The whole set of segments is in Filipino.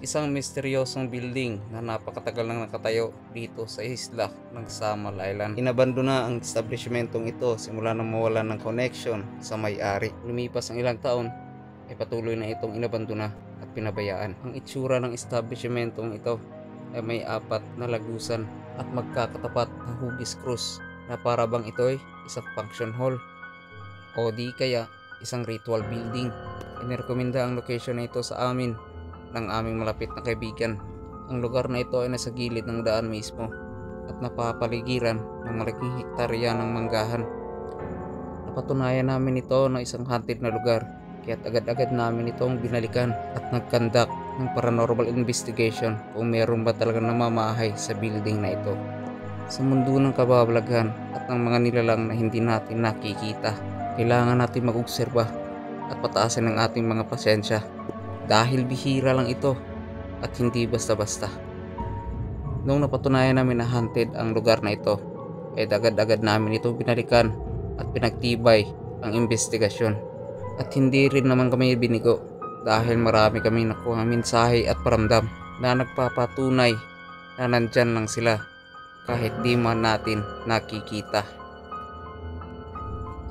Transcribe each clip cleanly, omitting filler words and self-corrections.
Isang misteryosong building na napakatagal nang nakatayo dito sa isla ng Samal Island. Inabandona ang establishmentong ito simula nang mawalan ng connection sa may-ari. Lumipas ang ilang taon ay patuloy na itong inabandona at pinabayaan. Ang itsura ng establishmentong ito ay may apat na lagusan at magkakatapat na hugis krus na para bang ito ay isang function hall o di kaya isang ritual building. Inirekomenda ang location na ito sa amin ng aming malapit na kaibigan. Ang lugar na ito ay nasa gilid ng daan mismo at napapaligiran ng malaking hektarya ng manggahan. Napatunayan namin ito na isang haunted na lugar, kaya't agad-agad namin itong binalikan at nagkandak ng paranormal investigation kung meron ba talagang namamahay sa building na ito. Sa mundo ng kababalaghan at ng mga nilalang na hindi natin nakikita, kailangan natin mag-obserba at pataasin ang ating mga pasensya dahil bihira lang ito at hindi basta-basta. Noong napatunayan namin na haunted ang lugar na ito, ay agad-agad namin ito binalikan at pinagtibay ang investigasyon. At hindi rin naman kami binigo dahil marami kaming nakuha mensahe at paramdam na nagpapatunay na nandyan lang sila kahit di man natin nakikita.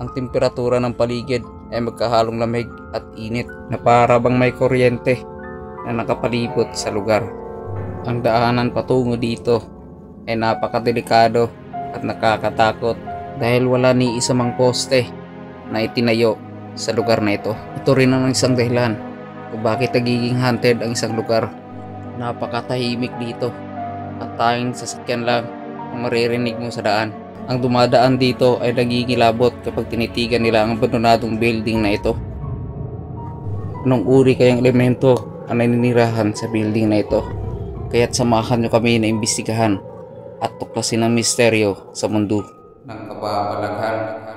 Ang temperatura ng paligid ay magkahalong lamig at init na para bang may kuryente na nakapalibot sa lugar. Ang daanan patungo dito ay napakadelikado at nakakatakot dahil wala ni isa mang poste na itinayo sa lugar na ito. Ito rin ang isang dahilan kung bakit nagiging haunted ang isang lugar. Napakatahimik dito at tanging sasakyan lang ang maririnig mo sa daan. Ang dumadaan dito ay nagigilabot kapag tinitigan nila ang abandonadong building na ito. Anong uri kayang elemento ang naninirahan sa building na ito? Kaya't samahan nyo kami na imbestigahan at tuklasin ang misteryo sa mundo ng kababalaghan.